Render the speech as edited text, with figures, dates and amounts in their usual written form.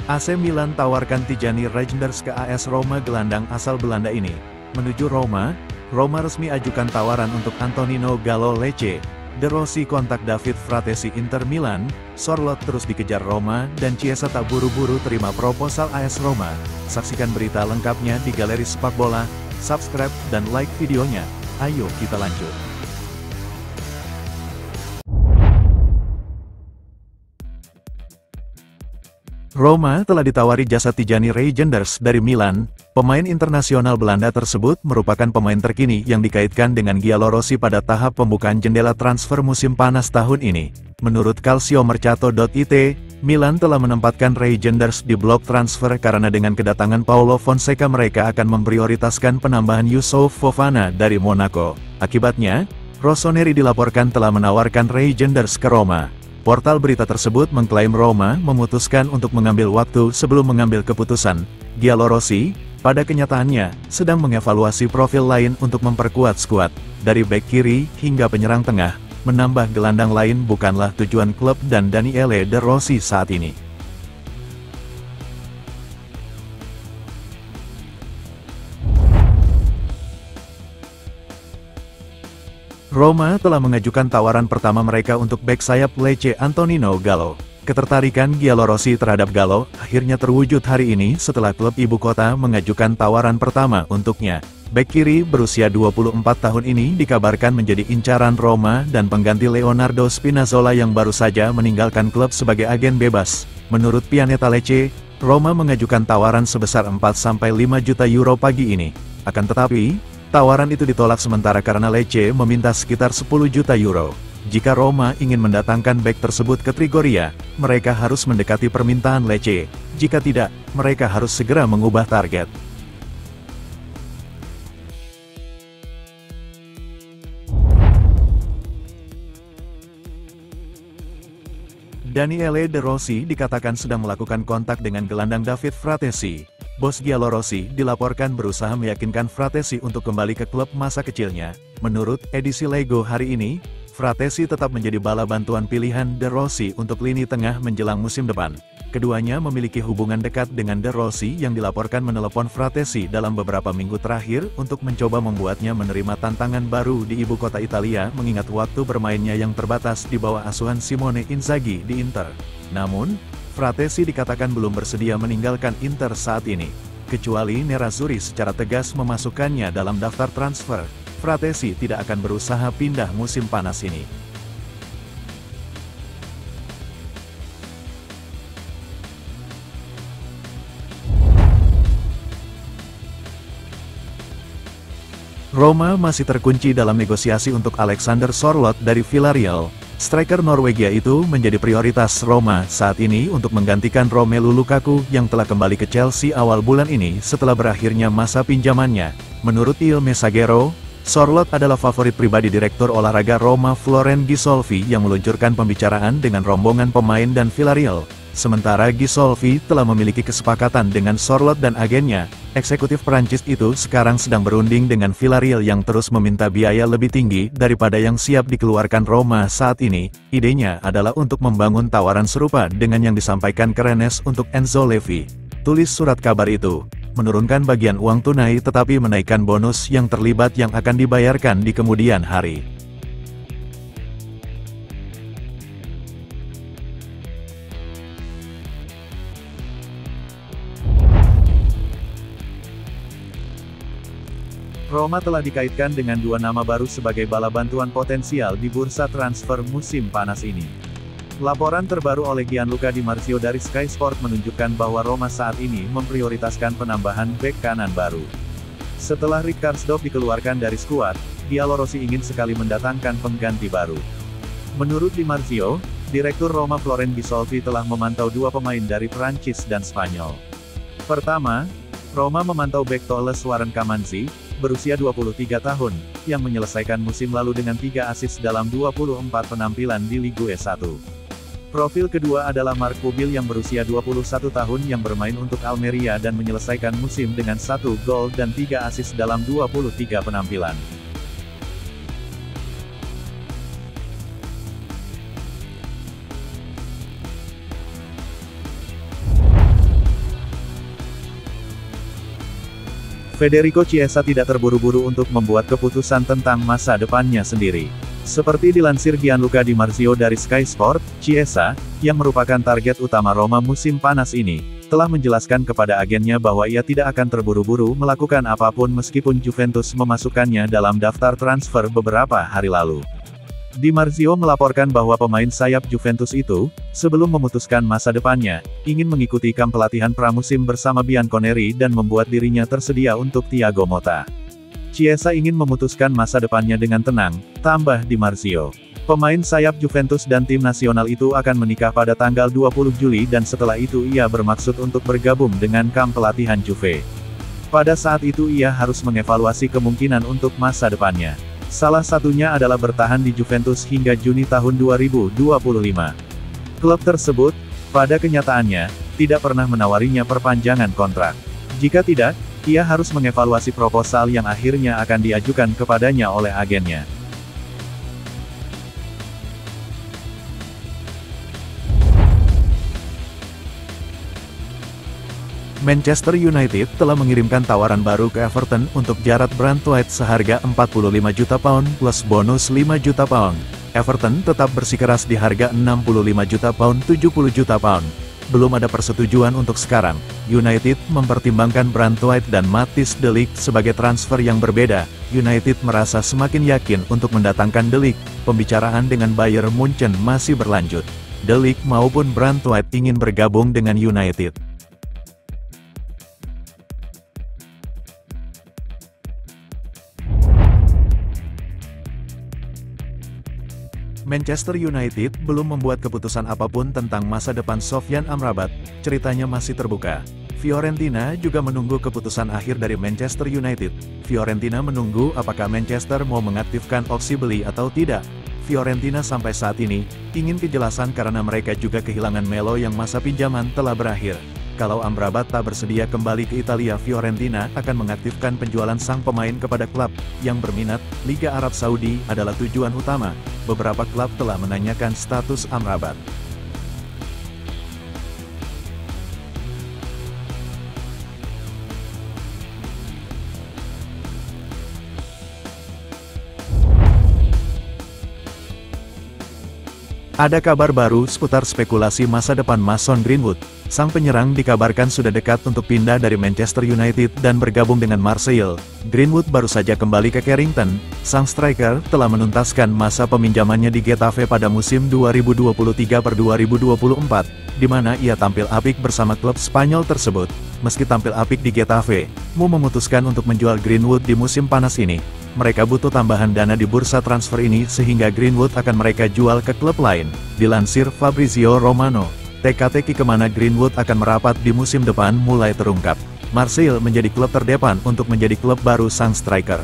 AC Milan tawarkan Tijani Reijnders ke AS Roma. Gelandang asal Belanda ini menuju Roma. Roma resmi ajukan tawaran untuk Antonino Gallo Lecce. De Rossi kontak David Fratesi Inter Milan. Sorloth terus dikejar Roma dan Chiesa tak buru-buru terima proposal AS Roma. Saksikan berita lengkapnya di Galeri Sepak Bola. Subscribe dan like videonya. Ayo kita lanjut. Roma telah ditawari jasa Tijani Reijnders dari Milan. Pemain internasional Belanda tersebut merupakan pemain terkini yang dikaitkan dengan Giallorossi pada tahap pembukaan jendela transfer musim panas tahun ini. Menurut Calciomercato.it, Milan telah menempatkan Reijnders di blok transfer karena dengan kedatangan Paulo Fonseca mereka akan memprioritaskan penambahan Youssouf Fofana dari Monaco. Akibatnya, Rossoneri dilaporkan telah menawarkan Reijnders ke Roma. Portal berita tersebut mengklaim Roma memutuskan untuk mengambil waktu sebelum mengambil keputusan. Giallorossi, pada kenyataannya, sedang mengevaluasi profil lain untuk memperkuat skuad. Dari bek kiri hingga penyerang tengah, menambah gelandang lain bukanlah tujuan klub dan Daniele De Rossi saat ini. Roma telah mengajukan tawaran pertama mereka untuk bek sayap Lecce Antonino Gallo. Ketertarikan Giallorossi terhadap Gallo akhirnya terwujud hari ini setelah klub ibu kota mengajukan tawaran pertama untuknya. Bek kiri berusia 24 tahun ini dikabarkan menjadi incaran Roma dan pengganti Leonardo Spinazzola yang baru saja meninggalkan klub sebagai agen bebas. Menurut Pianeta Lecce, Roma mengajukan tawaran sebesar 4-5 juta euro pagi ini. Akan tetapi, tawaran itu ditolak sementara karena Lecce meminta sekitar 10 juta euro. Jika Roma ingin mendatangkan bek tersebut ke Trigoria, mereka harus mendekati permintaan Lecce. Jika tidak, mereka harus segera mengubah target. Daniele De Rossi dikatakan sedang melakukan kontak dengan gelandang David Fratesi. Bos Giallorossi dilaporkan berusaha meyakinkan Fratesi untuk kembali ke klub masa kecilnya. Menurut edisi Lego hari ini, Fratesi tetap menjadi bala bantuan pilihan De Rossi untuk lini tengah menjelang musim depan. Keduanya memiliki hubungan dekat dengan De Rossi yang dilaporkan menelepon Fratesi dalam beberapa minggu terakhir untuk mencoba membuatnya menerima tantangan baru di ibu kota Italia mengingat waktu bermainnya yang terbatas di bawah asuhan Simone Inzaghi di Inter. Namun, Fratesi dikatakan belum bersedia meninggalkan Inter saat ini. Kecuali Nerazzurri secara tegas memasukkannya dalam daftar transfer, Fratesi tidak akan berusaha pindah musim panas ini. Roma masih terkunci dalam negosiasi untuk Alexander Sorloth dari Villarreal. Striker Norwegia itu menjadi prioritas Roma saat ini untuk menggantikan Romelu Lukaku yang telah kembali ke Chelsea awal bulan ini setelah berakhirnya masa pinjamannya. Menurut Il Messaggero, Sorloth adalah favorit pribadi Direktur Olahraga Roma Florent Gisolfi yang meluncurkan pembicaraan dengan rombongan pemain dan Villarreal. Sementara Gisolfi telah memiliki kesepakatan dengan Sorloth dan agennya. Eksekutif Prancis itu sekarang sedang berunding dengan Villarreal yang terus meminta biaya lebih tinggi daripada yang siap dikeluarkan Roma saat ini. Idenya adalah untuk membangun tawaran serupa dengan yang disampaikan ke Rennes untuk Enzo Levi. Tulis surat kabar itu, menurunkan bagian uang tunai tetapi menaikkan bonus yang terlibat yang akan dibayarkan di kemudian hari. Roma telah dikaitkan dengan dua nama baru sebagai bala bantuan potensial di bursa transfer musim panas ini. Laporan terbaru oleh Gianluca Di Marzio dari Sky Sport menunjukkan bahwa Roma saat ini memprioritaskan penambahan bek kanan baru. Setelah Rick Karsdorp dikeluarkan dari skuad, Giallorossi ingin sekali mendatangkan pengganti baru. Menurut Di Marzio, Direktur Roma Florent Gisolfi telah memantau dua pemain dari Prancis dan Spanyol. Pertama, Roma memantau bek Toles Warren Kamanzi, berusia 23 tahun, yang menyelesaikan musim lalu dengan 3 assist dalam 24 penampilan di Ligue 1. Profil kedua adalah Marc Pubil yang berusia 21 tahun yang bermain untuk Almeria dan menyelesaikan musim dengan 1 gol dan 3 assist dalam 23 penampilan. Federico Chiesa tidak terburu-buru untuk membuat keputusan tentang masa depannya sendiri. Seperti dilansir Gianluca Di Marzio dari Sky Sport, Chiesa, yang merupakan target utama Roma musim panas ini, telah menjelaskan kepada agennya bahwa ia tidak akan terburu-buru melakukan apapun meskipun Juventus memasukkannya dalam daftar transfer beberapa hari lalu. Di Marzio melaporkan bahwa pemain sayap Juventus itu, sebelum memutuskan masa depannya, ingin mengikuti kamp pelatihan pramusim bersama Bianconeri dan membuat dirinya tersedia untuk Thiago Motta. Chiesa ingin memutuskan masa depannya dengan tenang, tambah Di Marzio. Pemain sayap Juventus dan tim nasional itu akan menikah pada tanggal 20 Juli dan setelah itu ia bermaksud untuk bergabung dengan kamp pelatihan Juve. Pada saat itu ia harus mengevaluasi kemungkinan untuk masa depannya. Salah satunya adalah bertahan di Juventus hingga Juni tahun 2025. Klub tersebut, pada kenyataannya, tidak pernah menawarinya perpanjangan kontrak. Jika tidak, ia harus mengevaluasi proposal yang akhirnya akan diajukan kepadanya oleh agennya. Manchester United telah mengirimkan tawaran baru ke Everton untuk Jarrad Branthwaite seharga 45 juta pound plus bonus 5 juta pound. Everton tetap bersikeras di harga 65 juta pound 70 juta pound. Belum ada persetujuan untuk sekarang. United mempertimbangkan Branthwaite dan Matthijs de Ligt sebagai transfer yang berbeda. United merasa semakin yakin untuk mendatangkan de Ligt. Pembicaraan dengan Bayern Munchen masih berlanjut. De Ligt maupun Branthwaite ingin bergabung dengan United. Manchester United belum membuat keputusan apapun tentang masa depan Sofyan Amrabat, ceritanya masih terbuka. Fiorentina juga menunggu keputusan akhir dari Manchester United. Fiorentina menunggu apakah Manchester mau mengaktifkan opsi beli atau tidak. Fiorentina sampai saat ini, ingin kejelasan karena mereka juga kehilangan Melo yang masa pinjaman telah berakhir. Kalau Amrabat tak bersedia kembali ke Italia, Fiorentina akan mengaktifkan penjualan sang pemain kepada klub yang berminat. Liga Arab Saudi adalah tujuan utama. Beberapa klub telah menanyakan status Amrabat. Ada kabar baru seputar spekulasi masa depan Mason Greenwood. Sang penyerang dikabarkan sudah dekat untuk pindah dari Manchester United dan bergabung dengan Marseille. Greenwood baru saja kembali ke Carrington. Sang striker telah menuntaskan masa peminjamannya di Getafe pada musim 2023/2024, di mana ia tampil apik bersama klub Spanyol tersebut. Meski tampil apik di Getafe, Mu memutuskan untuk menjual Greenwood di musim panas ini. Mereka butuh tambahan dana di bursa transfer ini sehingga Greenwood akan mereka jual ke klub lain. Dilansir Fabrizio Romano, teka-teki kemana Greenwood akan merapat di musim depan mulai terungkap. Marseille menjadi klub terdepan untuk menjadi klub baru sang striker.